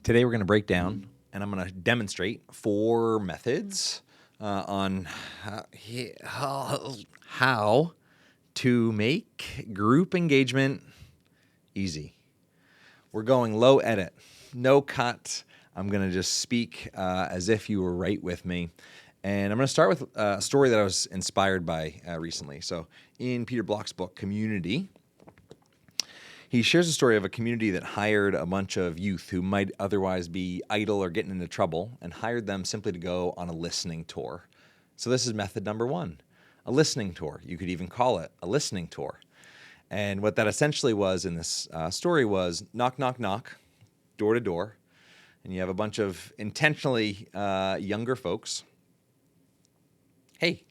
Today we're going to break down and I'm going to demonstrate 4 methods on how to make group engagement easy. We're going low edit, no cut. I'm going to just speak as if you were right with me. And I'm going to start with a story that I was inspired by recently. So in Peter Block's book, Community, he shares a story of a community that hired a bunch of youth who might otherwise be idle or getting into trouble and hired them simply to go on a listening tour. So this is method number 1, a listening tour. You could even call it a listening tour. And what that essentially was in this story was knock, knock, knock, door to door. And you have a bunch of intentionally younger folks. Hey,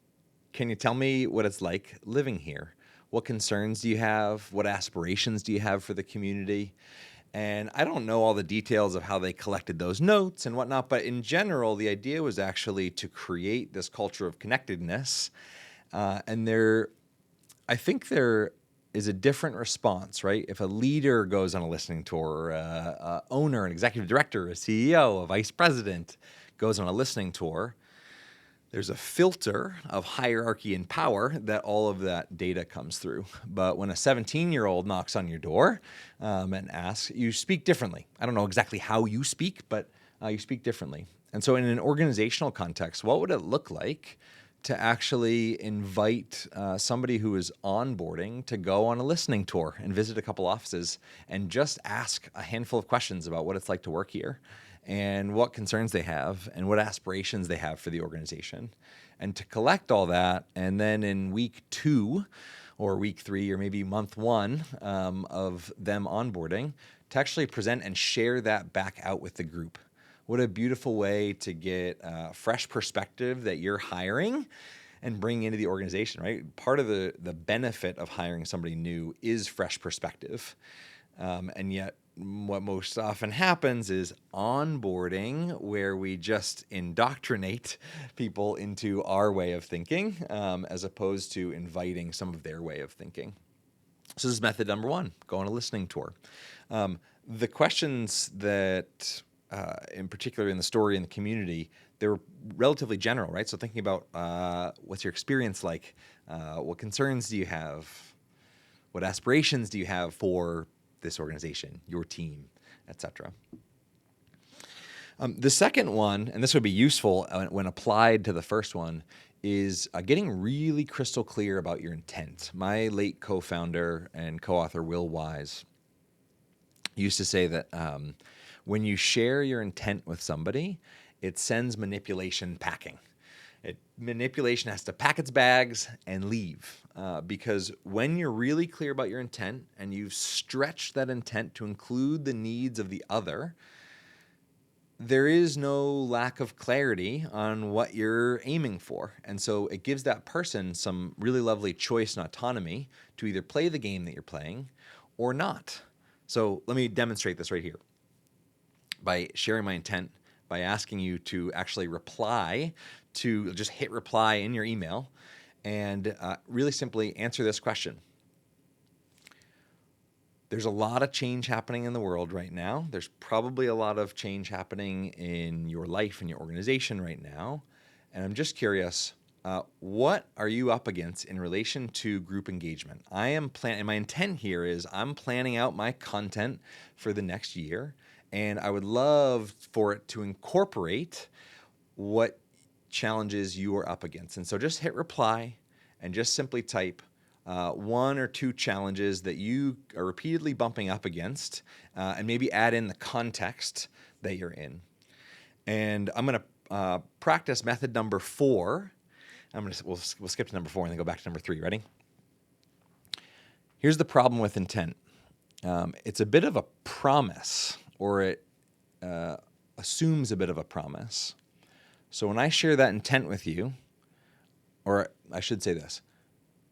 can you tell me what it's like living here? What concerns do you have? What aspirations do you have for the community? And I don't know all the details of how they collected those notes and whatnot, but in general, the idea was actually to create this culture of connectedness. I think there is a different response, right? If a leader goes on a listening tour, or a owner, an executive director, a CEO, a vice president goes on a listening tour, there's a filter of hierarchy and power that all of that data comes through. But when a 17-year-old knocks on your door and asks, you speak differently. I don't know exactly how you speak, but you speak differently. And so in an organizational context, what would it look like to actually invite somebody who is onboarding to go on a listening tour and visit a couple offices and just ask a handful of questions about what it's like to work here and what concerns they have and what aspirations they have for the organization, and to collect all that, and then in week 2 or week 3 or maybe month 1 of them onboarding, to actually present and share that back out with the group. What a beautiful way to get fresh perspective that you're hiring and bring into the organization, right? Part of the benefit of hiring somebody new is fresh perspective. And yet what most often happens is onboarding, where we just indoctrinate people into our way of thinking as opposed to inviting some of their way of thinking. So this is method number 1, go on a listening tour. The questions that in particular in the story in the community, they were relatively general, right? So thinking about what's your experience like? What concerns do you have? What aspirations do you have for this organization, your team, etc. The second one, and this would be useful when applied to the first one, is getting really crystal clear about your intent. My late co-founder and co-author, Will Wise, used to say that when you share your intent with somebody, it sends manipulation packing. Manipulation has to pack its bags and leave because when you're really clear about your intent and you've stretched that intent to include the needs of the other, there is no lack of clarity on what you're aiming for. And so it gives that person some really lovely choice and autonomy to either play the game that you're playing or not. So let me demonstrate this right here. By sharing my intent, by asking you to actually reply, to just hit reply in your email and really simply answer this question. There's a lot of change happening in the world right now. There's probably a lot of change happening in your life and your organization right now. And I'm just curious, what are you up against in relation to group engagement? And my intent here is I'm planning out my content for the next year, and I would love for it to incorporate what challenges you are up against. And so just hit reply and just simply type 1 or 2 challenges that you are repeatedly bumping up against, and maybe add in the context that you're in. And I'm going to practice method number 4. We'll skip to number 4 and then go back to number 3. Ready? Here's the problem with intent. It's a bit of a promise, or it assumes a bit of a promise. So when I share that intent with you, or I should say this,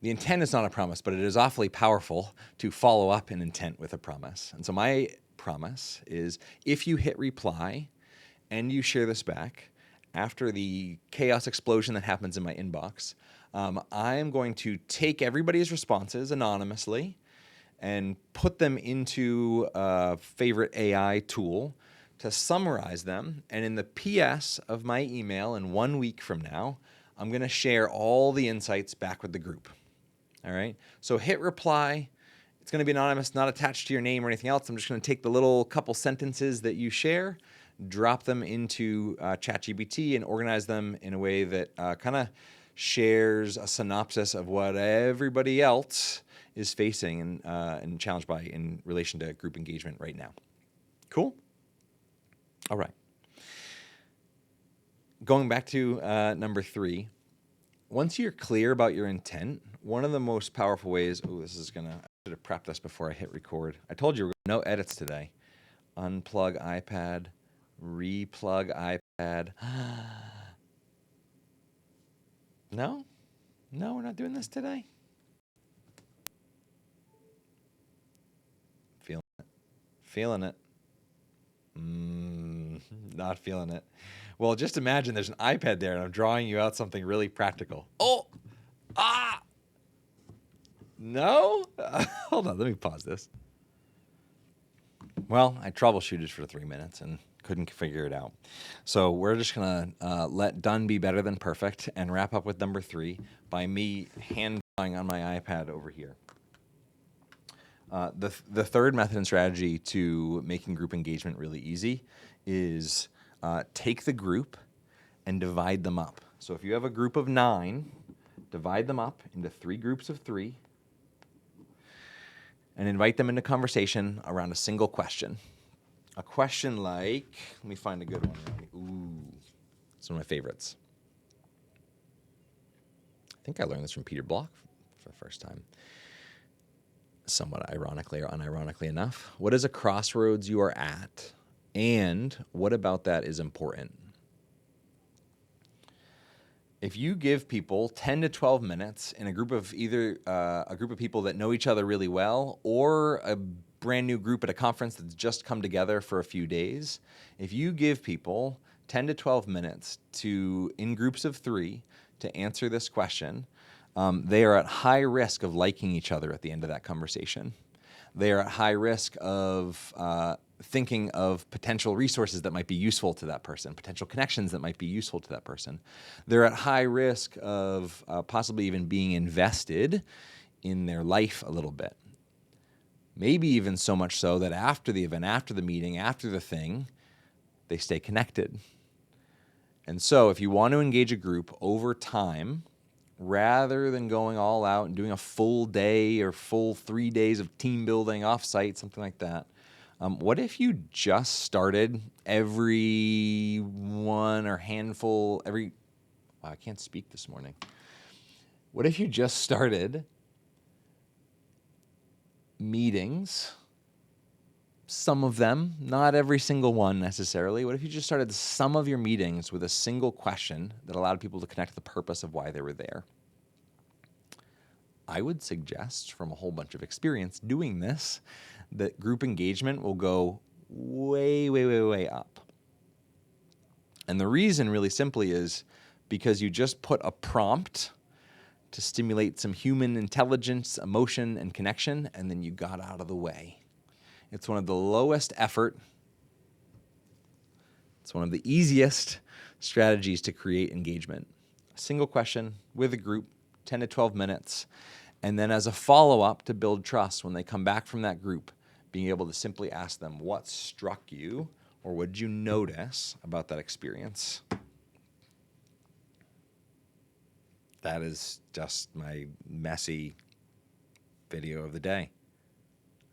the intent is not a promise, but it is awfully powerful to follow up an intent with a promise. And so my promise is if you hit reply and you share this back, after the chaos explosion that happens in my inbox, I am going to take everybody's responses anonymously and put them into a favorite AI tool to summarize them. And in the PS of my email in 1 week from now, I'm going to share all the insights back with the group. All right. So hit reply. It's going to be anonymous, not attached to your name or anything else. I'm just going to take the little couple sentences that you share, drop them into ChatGPT, and organize them in a way that kind of shares a synopsis of what everybody else is facing and challenged by in relation to group engagement right now. Cool? All right. Going back to number 3, once you're clear about your intent, one of the most powerful ways, I should have prepped this before I hit record. I told you no edits today. Unplug iPad, replug iPad. No, we're not doing this today. Feeling it. Not feeling it. Well, just imagine there's an iPad there and I'm drawing you out something really practical. No? Hold on, let me pause this. Well, I troubleshooted for 3 minutes and couldn't figure it out. So we're just going to let done be better than perfect and wrap up with number 3 by me hand drawing on my iPad over here. The third method and strategy to making group engagement really easy is take the group and divide them up. So if you have a group of 9, divide them up into 3 groups of 3 and invite them into conversation around a single question. A question like, let me find a good one. Ooh, it's one of my favorites. I think I learned this from Peter Block for the first time. Somewhat ironically or unironically enough. What is a crossroads you are at? And what about that is important? If you give people 10 to 12 minutes in a group of either a group of people that know each other really well or a brand new group at a conference that's just come together for a few days, if you give people 10 to 12 minutes in groups of 3 to answer this question, they are at high risk of liking each other at the end of that conversation. They are at high risk of thinking of potential resources that might be useful to that person, potential connections that might be useful to that person. They're at high risk of possibly even being invested in their life a little bit. Maybe even so much so that after the event, after the meeting, after the thing, they stay connected. And so if you want to engage a group over time, rather than going all out and doing a full day or full 3 days of team building offsite, something like that, what if you just started every one or handful, wow, I can't speak this morning. What if you just started meetings, some of them, not every single one necessarily. What if you just started some of your meetings with a single question that allowed people to connect to the purpose of why they were there? I would suggest, from a whole bunch of experience doing this, that group engagement will go way, way, way, way up. And the reason really simply is because you just put a prompt to stimulate some human intelligence, emotion, and connection, and then you got out of the way. It's one of the lowest effort. It's one of the easiest strategies to create engagement. A single question with a group, 10 to 12 minutes, and then as a follow-up to build trust when they come back from that group, being able to simply ask them what struck you or what did you notice about that experience. That is just my messy video of the day.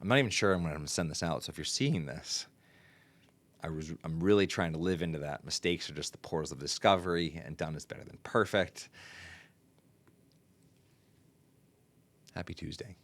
I'm not even sure I'm going to send this out, so if you're seeing this, I'm really trying to live into that. Mistakes are just the portals of discovery, and done is better than perfect. Happy Tuesday.